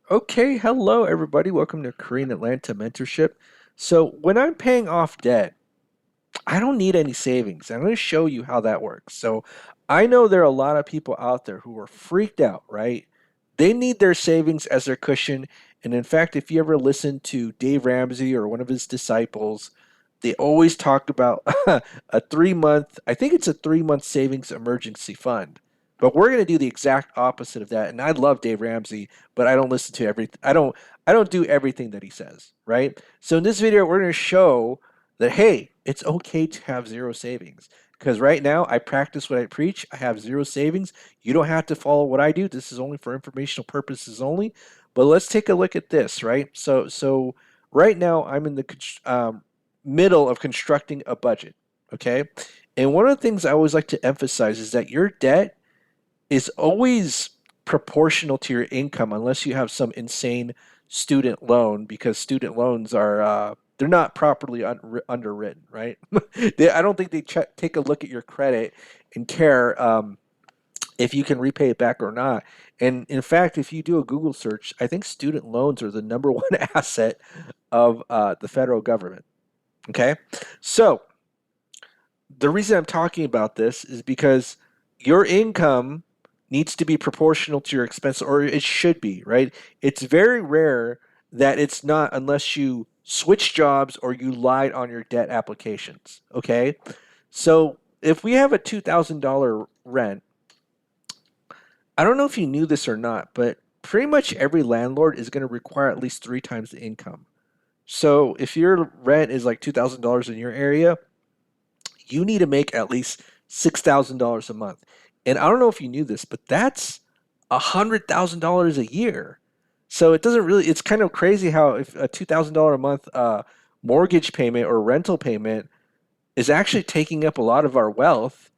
Okay, hello everybody. Welcome to Korean Atlanta Mentorship. So, when I'm paying off debt, I don't need any savings. I'm going to show you how that works. So, I know there are a lot of people out there who are freaked out, right? They need their savings as their cushion. And in fact, if you ever listen to Dave Ramsey or one of his disciples, they always talk about a 3 month, I think it's a 3 month savings emergency fund. But we're going to do the exact opposite of that. And I love Dave Ramsey, but I don't listen to everything. I don't do everything that he says, right? So in this video, we're going to show that hey, it's okay to have zero savings. Because right now, I practice what I preach. I have zero savings. You don't have to follow what I do. This is only for informational purposes only. But let's take a look at this, right? So right now, I'm in the middle of constructing a budget, okay? And one of the things I always like to emphasize is that your debt is always proportional to your income unless you have some insane student loan because student loans are they're not properly underwritten, right? I don't think they take a look at your credit and care if you can repay it back or not. And in fact, if you do a Google search, I think student loans are the number one asset of the federal government. Okay, so the reason I'm talking about this is because your income needs to be proportional to your expense, or it should be, right? It's very rare that it's not unless you switch jobs or you lied on your debt applications. Okay. So if we have a $2,000 rent, I don't know if you knew this or not, but pretty much every landlord is going to require at least three times the income. So if your rent is like $2,000 in your area, you need to make at least $6,000 a month. And I don't know if you knew this, but that's $100,000 a year. So it doesn't really, it's kind of crazy how if a $2,000 a month mortgage payment or rental payment is actually taking up a lot of our wealth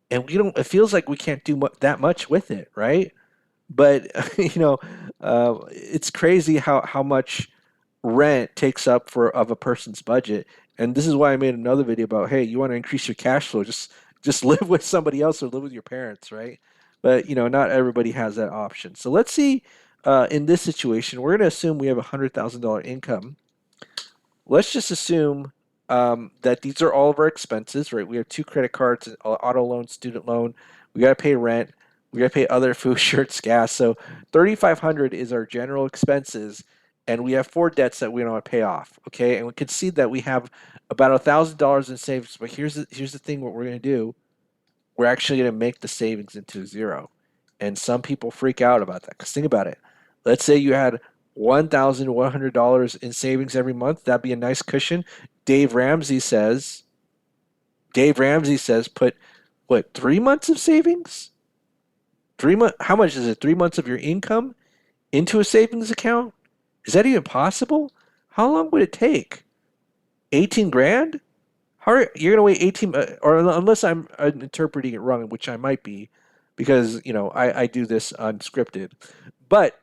and we don't, it feels like we can't do that much with it, right? But, it's crazy how much rent takes up for of a person's budget. And this is why I made another video about, hey, you want to increase your cash flow, just live with somebody else or live with your parents, right? But not everybody has that option. So let's see. In this situation, we're going to assume we have $100,000 income. Let's just assume that these are all of our expenses, right? We have two credit cards, an auto loan, student loan. We got to pay rent. We got to pay other food, shirts, gas. So 3,500 is our general expenses, and we have four debts that we want to pay off. Okay, and we can see that we have about $1,000 in savings. But here's the thing: what we're going to do, we're actually going to make the savings into zero. And some people freak out about that because think about it. Let's say you had $1,100 in savings every month. That'd be a nice cushion. Dave Ramsey says, Dave Ramsey says, put what, 3 months of savings? 3 month, how much is it? 3 months of your income into a savings account? Is that even possible? How long would it take? 18 grand? You're gonna wait 18, or unless I'm interpreting it wrong, which I might be, because I do this unscripted. But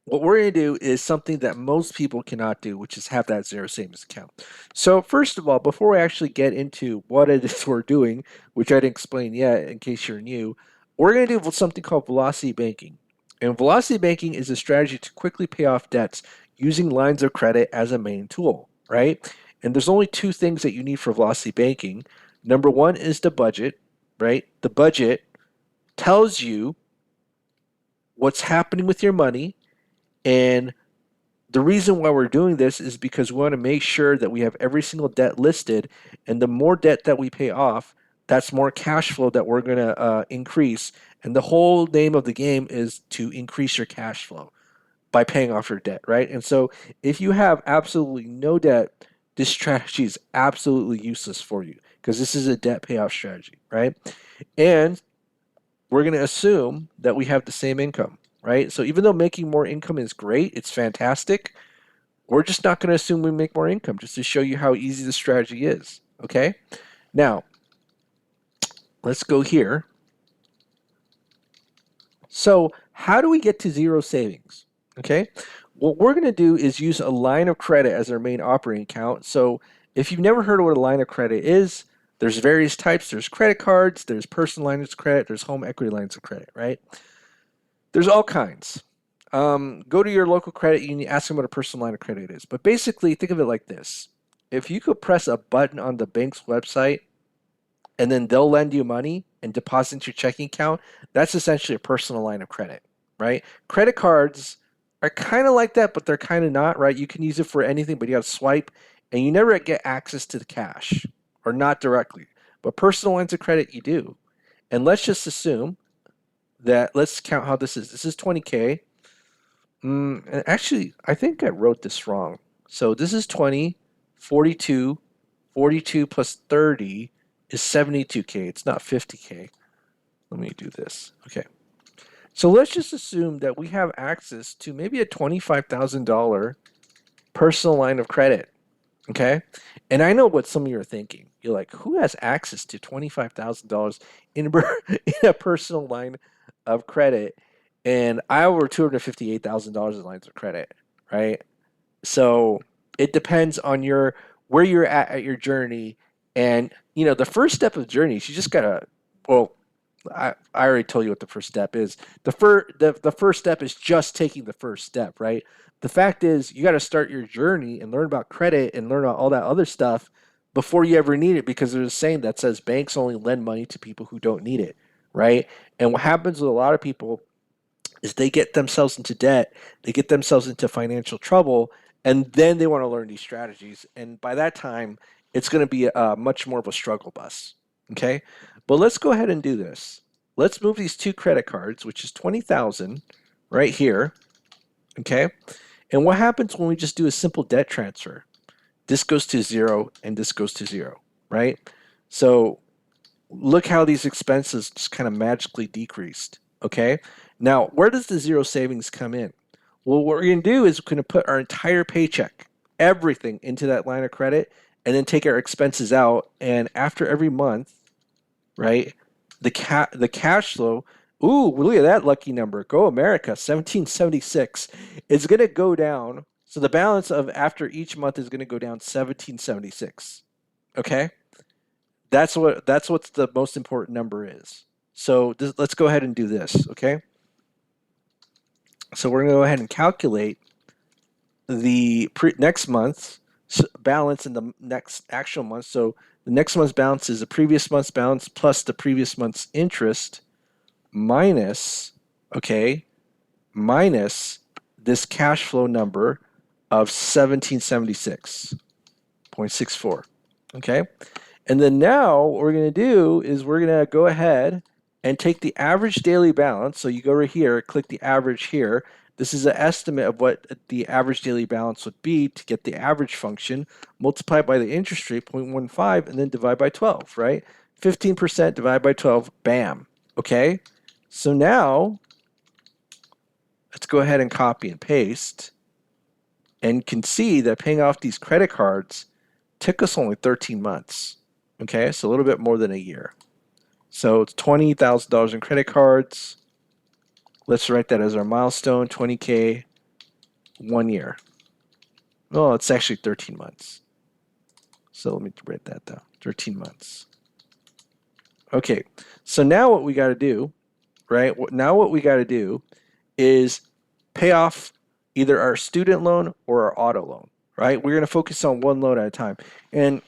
what we're going to do is something that most people cannot do, which is have that zero savings account. So first of all, before we actually get into what it is we're doing, which I didn't explain yet in case you're new, we're going to do something called velocity banking. And velocity banking is a strategy to quickly pay off debts using lines of credit as a main tool, right? And there's only two things that you need for velocity banking. Number one is the budget, right? The budget tells you what's happening with your money, and the reason why we're doing this is because we want to make sure that we have every single debt listed, and the more debt that we pay off, that's more cash flow that we're going to increase. And the whole name of the game is to increase your cash flow by paying off your debt, right? And so if you have absolutely no debt, this strategy is absolutely useless for you because this is a debt payoff strategy, right? And we're going to assume that we have the same income, right? So even though making more income is great, it's fantastic, we're just not going to assume we make more income just to show you how easy the strategy is. Okay. Now, let's go here. So, how do we get to zero savings? Okay. What we're going to do is use a line of credit as our main operating account. So, if you've never heard of what a line of credit is, there's various types. There's credit cards, there's personal lines of credit, there's home equity lines of credit, right? There's all kinds. Go to your local credit union, ask them what a personal line of credit is. But basically, think of it like this. If you could press a button on the bank's website and then they'll lend you money and deposit into your checking account, that's essentially a personal line of credit, right? Credit cards are kind of like that, but they're kind of not, right? You can use it for anything, but you got to swipe and you never get access to the cash or not directly. But personal lines of credit, you do. And let's just assume that, let's count how this is. This is 20K. And actually, I think I wrote this wrong. So this is 20, 42, 42 plus 30 is 72K. It's not 50K. Let me do this. Okay. So let's just assume that we have access to maybe a $25,000 personal line of credit. Okay. And I know what some of you are thinking. You're like, who has access to $25,000 in a personal line of credit? And I have over $258,000 in lines of credit, right? So it depends on where you're at your journey. And the first step of the journey is you just gotta, well, I already told you what the first step is. The first step is just taking the first step, right? The fact is you got to start your journey and learn about credit and learn about all that other stuff before you ever need it, because there's a saying that says banks only lend money to people who don't need it, right? And what happens with a lot of people is they get themselves into debt, they get themselves into financial trouble, and then they want to learn these strategies. And by that time, it's going to be much more of a struggle bus. Okay, but let's go ahead and do this. Let's move these two credit cards, which is 20,000, right here. Okay, and what happens when we just do a simple debt transfer? This goes to zero, and this goes to zero, right? So look how these expenses just kind of magically decreased. Okay. Now, where does the zero savings come in? Well, what we're going to do is we're going to put our entire paycheck, everything, into that line of credit and then take our expenses out. And after every month, right, the cash flow, ooh, look at that lucky number. Go America, 1776. It's going to go down. So the balance of after each month is going to go down 1776. Okay? That's what's the most important number is. So let's go ahead and do this, okay? So we're going to go ahead and calculate the next month's balance in the next actual month. So the next month's balance is the previous month's balance plus the previous month's interest minus, okay, minus this cash flow number of 1776.64, okay? And then now what we're going to do is we're going to go ahead and take the average daily balance. So you go right here, click the average here. This is an estimate of what the average daily balance would be to get the average function, multiply by the interest rate, 0.15, and then divide by 12, right? 15% divided by 12, bam. Okay? So now, let's go ahead and copy and paste. And you can see that paying off these credit cards took us only 13 months. Okay, so a little bit more than a year. So it's $20,000 in credit cards. Let's write that as our milestone, 20K, 1 year. Oh, it's actually 13 months. So let me write that down, 13 months. Okay, so now what we got to do, right? Now what we got to do is pay off either our student loan or our auto loan, right? We're going to focus on one loan at a time. And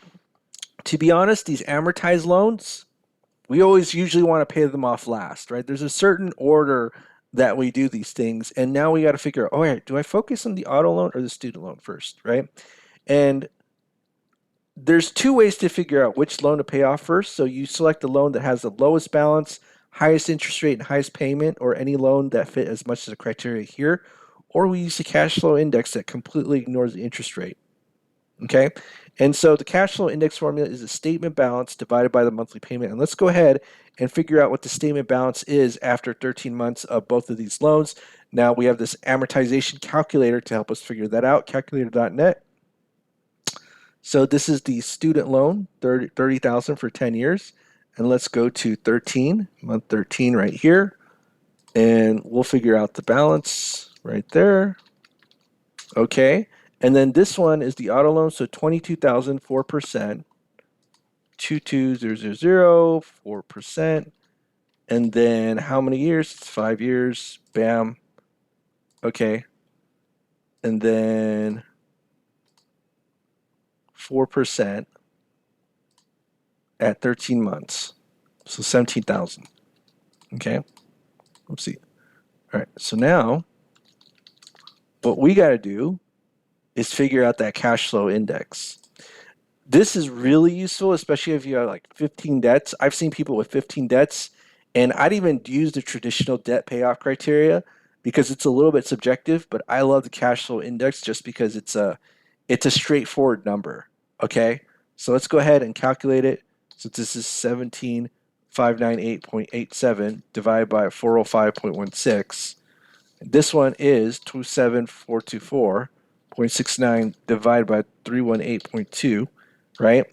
to be honest, these amortized loans, we always usually want to pay them off last, right? There's a certain order that we do these things. And now we got to figure out, oh, yeah, do I focus on the auto loan or the student loan first, right? And there's two ways to figure out which loan to pay off first. So you select the loan that has the lowest balance, highest interest rate, and highest payment, or any loan that fit as much as the criteria here. Or we use the cash flow index that completely ignores the interest rate. Okay, and so the cash flow index formula is the statement balance divided by the monthly payment. And let's go ahead and figure out what the statement balance is after 13 months of both of these loans. Now we have this amortization calculator to help us figure that out, calculator.net. So this is the student loan, 30,000 for 10 years. And let's go to 13, month 13 right here. And we'll figure out the balance right there. Okay. And then this one is the auto loan, so 22,000, 4%, 22,000, 4%. And then how many years? It's 5 years. Bam. okay, and then 4% at 13 months. So 17,000. Okay. Let's see. All right. So now what we got to do is figure out that cash flow index. This is really useful, especially if you have like 15 debts. I've seen people with 15 debts, and I'd even use the traditional debt payoff criteria because it's a little bit subjective, but I love the cash flow index just because it's a straightforward number. Okay? So let's go ahead and calculate it. So this is 17,598.87 divided by 405.16. This one is 27424.69 divided by 318.2, right?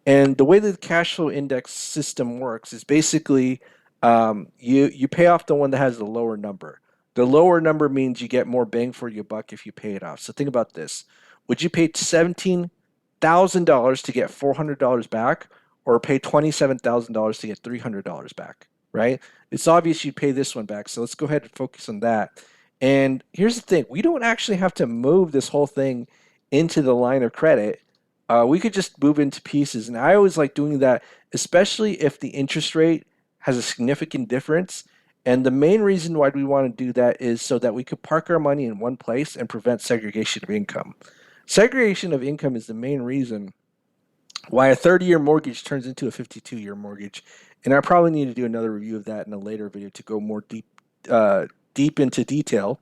And the way that the cash flow index system works is basically you pay off the one that has the lower number. The lower number means you get more bang for your buck if you pay it off. So think about this: would you pay $17,000 to get $400 back, or pay $27,000 to get $300 back? Right? It's obvious you'd pay this one back. So let's go ahead and focus on that. And here's the thing: we don't actually have to move this whole thing into the line of credit. We could just move into pieces. And I always like doing that, especially if the interest rate has a significant difference. And the main reason why we want to do that is so that we could park our money in one place and prevent segregation of income. Segregation of income is the main reason why a 30-year mortgage turns into a 52-year mortgage. And I probably need to do another review of that in a later video to go more deep into detail.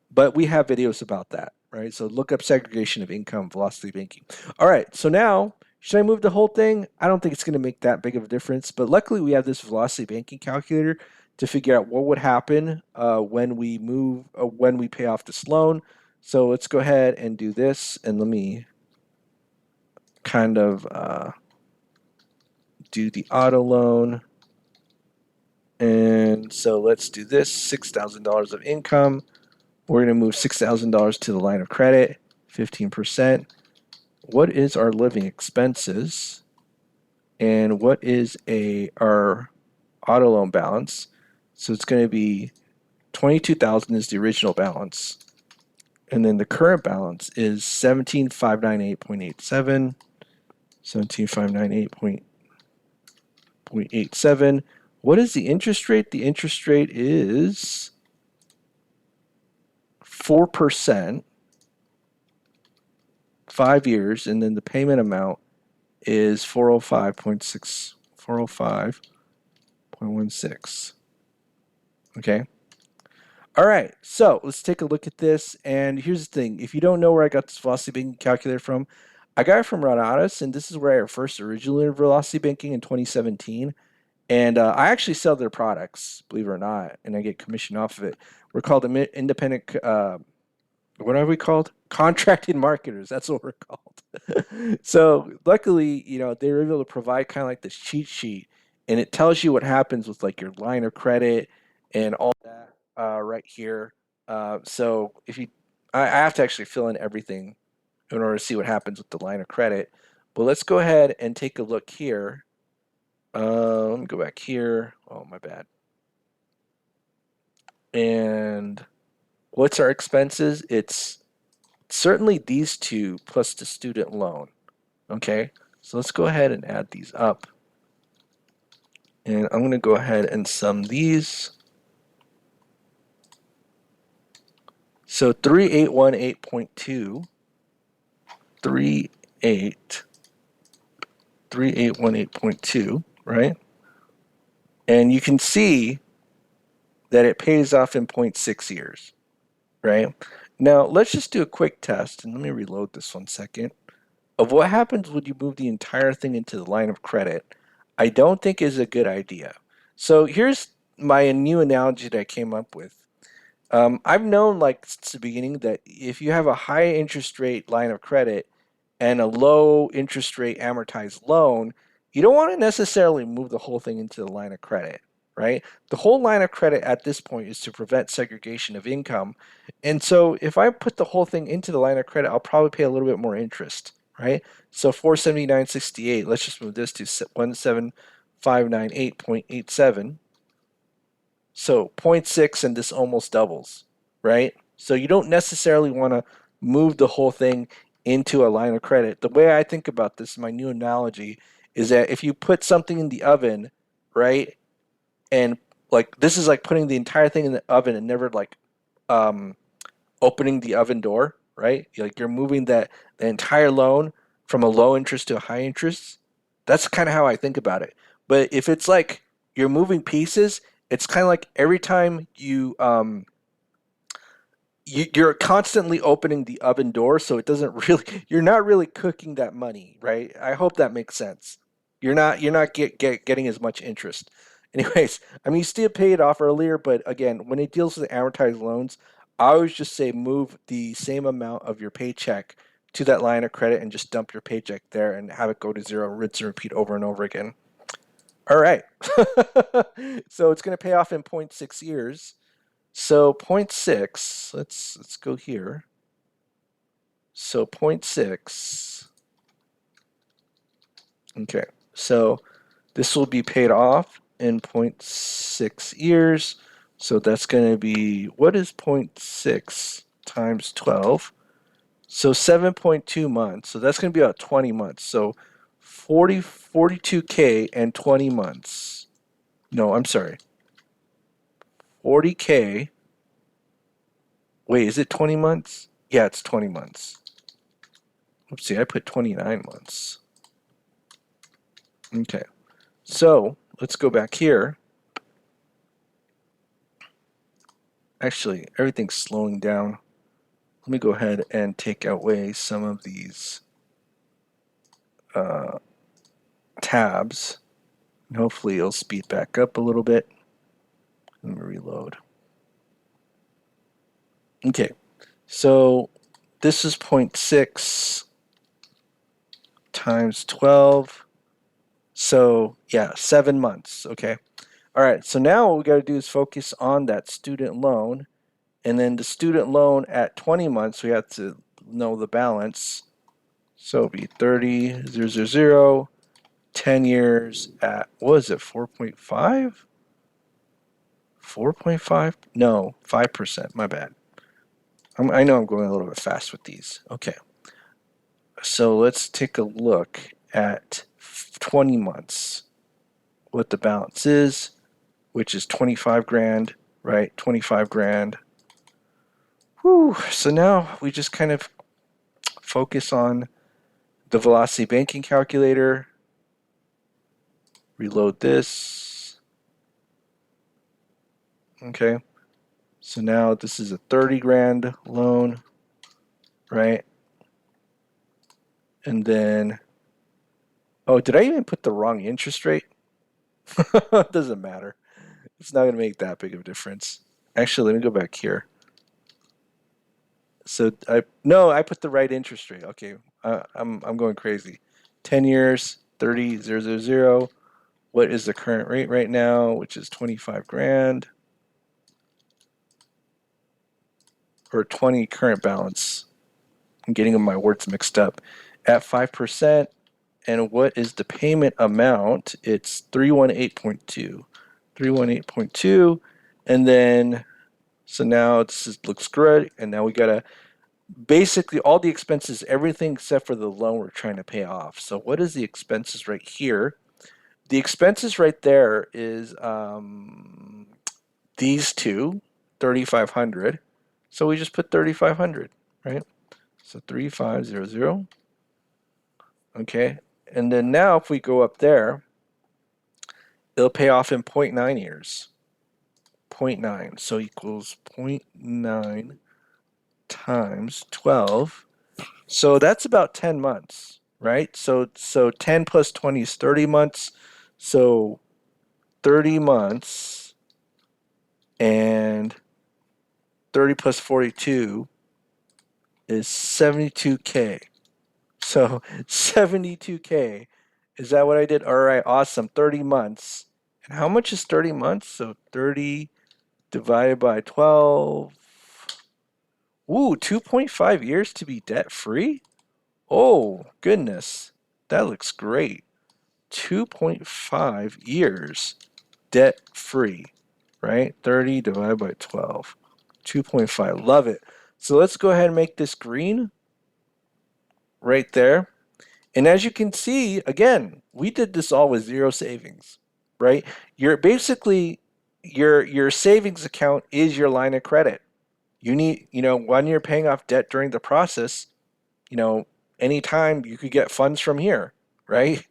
But we have videos about that, right? So look up segregation of income, velocity banking. All right, so now should I move the whole thing? I don't think it's going to make that big of a difference, but luckily we have this velocity banking calculator to figure out what would happen when we pay off this loan. So let's go ahead and do this, and let me kind of do the auto loan. And so let's do this: $6,000 of income. We're going to move $6,000 to the line of credit, 15%. What is our living expenses? And what is our auto loan balance? So it's going to be 22,000 is the original balance. And then the current balance is 17,598.87. 17,598.87. What is the interest rate? The interest rate is 4%, 5 years, and then the payment amount is 405.16. Okay. All right. So let's take a look at this. And here's the thing: if you don't know where I got this velocity banking calculator from, I got it from Renatus, and this is where I first originally learned velocity banking in 2017. And I actually sell their products, believe it or not, and I get commission off of it. We're called independent. What are we called? Contracted marketers. That's what we're called. So luckily, they were able to provide kind of like this cheat sheet, and it tells you what happens with like your line of credit and all that right here. So if you, I have to actually fill in everything in order to see what happens with the line of credit. But let's go ahead and take a look here. Let me go back here. Oh, my bad. And what's our expenses? It's certainly these two plus the student loan. Okay, so let's go ahead and add these up. And I'm going to go ahead and sum these. So 3818.2, 3818.2, right? And you can see that it pays off in 0.6 years, right? Now, let's just do a quick test, and let me reload this 1 second, of what happens when you move the entire thing into the line of credit. I don't think is a good idea. So here's my new analogy that I came up with. I've known like since the beginning that if you have a high interest rate line of credit and a low interest rate amortized loan, you don't want to necessarily move the whole thing into the line of credit, right? The whole line of credit at this point is to prevent segregation of income. And so if I put the whole thing into the line of credit, I'll probably pay a little bit more interest, right? So 479.68, let's just move this to 17,598.87. So 0.6, and this almost doubles, right? So you don't necessarily want to move the whole thing into a line of credit. The way I think about this, my new analogy, is that if you put something in the oven, right, and like this is like putting the entire thing in the oven and never like um, opening the oven door, right? Like you're moving that the entire loan from a low interest to a high interest. That's kind of how I think about it. But if it's like you're moving pieces, it's kind of like every time you're constantly opening the oven door, so it doesn't really you're not really cooking that money, right? I hope that makes sense. You're not getting as much interest. Anyways, I mean you still pay it off earlier, but again, when it deals with amortized loans, I always just say move the same amount of your paycheck to that line of credit and just dump your paycheck there and have it go to zero, rinse and repeat over and over again. All right. So it's going to pay off in point 0.6 years. So point 0.6, let's go here. So point 0.6. Okay. So this will be paid off in point 0.6 years. So that's going to be, what is point 0.6 times 12? So 7.2 months. So that's going to be about 20 months. So 42K and 20 months. No, I'm sorry. 40K. Wait, is it 20 months? Yeah, it's 20 months. Oopsie, I put 29 months. Okay. So let's go back here. Actually, everything's slowing down. Let me go ahead and take away some of these tabs. And hopefully it'll speed back up a little bit. Let me reload. Okay, so this is 0.6 times 12. So yeah, 7 months. Okay. All right, so now what we got to do is focus on that student loan. And then the student loan at 20 months, we have to know the balance. So it'll be 30,000, 10 years at, what is it, 4.5? 4.5? No, 5%. My bad. I know I'm going a little bit fast with these. Okay. So let's take a look at 20 months, what the balance is, which is 25 grand, right? 25 grand. Whew. So now we just kind of focus on the velocity banking calculator. Reload this. Okay. So now this is a 30 grand loan, right? And then, oh, did I even put the wrong interest rate? It doesn't matter. It's not going to make that big of a difference. Actually, let me go back here. So I put the right interest rate. Okay, I'm going crazy. 10 years, 30,000. What is the current rate right now, which is 25 grand or 20 current balance. I'm getting my words mixed up. At 5%, and what is the payment amount? It's 318.2. 318.2, and then so now looks good, and now we gotta basically all the expenses, everything except for the loan we're trying to pay off. So what is the expenses right here? The expenses right there is these two, 3,500. So we just put 3,500, right? So 3,500. Okay. And then now if we go up there, it'll pay off in 0.9 years. 0.9. So equals 0.9 times 12. So that's about 10 months, right? So 10 plus 20 is 30 months. So 30 months and 30 plus 42 is 72K. So 72K. Is that what I did? All right, awesome. 30 months. And how much is 30 months? So 30 divided by 12. Ooh, 2.5 years to be debt free? Oh, goodness. That looks great. 2.5 years debt free, right? 30 divided by 12. 2.5. Love it. So let's go ahead and make this green right there. And as you can see, again, we did this all with zero savings, right? You're basically your savings account is your line of credit. You need, when you're paying off debt during the process, you know, anytime you could get funds from here, right?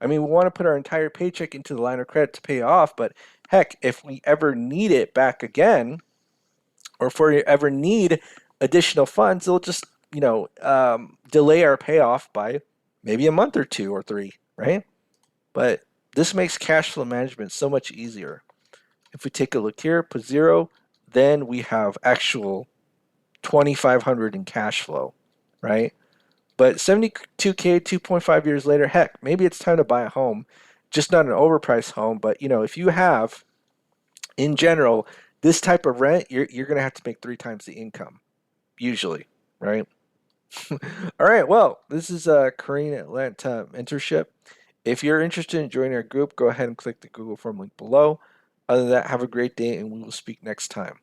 I mean, we want to put our entire paycheck into the line of credit to pay off, but heck, if we ever need it back again, or if we ever need additional funds, it'll just, delay our payoff by maybe a month or two or three, right? But this makes cash flow management so much easier. If we take a look here, put zero, then we have actual 2,500 in cash flow, right? But 72K 2.5 years later, heck, maybe it's time to buy a home, just not an overpriced home. But if you have, in general, this type of rent, you're gonna have to make three times the income, usually, right? All right, well, this is Korean Atlanta mentorship. If you're interested in joining our group, go ahead and click the Google form link below. Other than that, have a great day, and we will speak next time.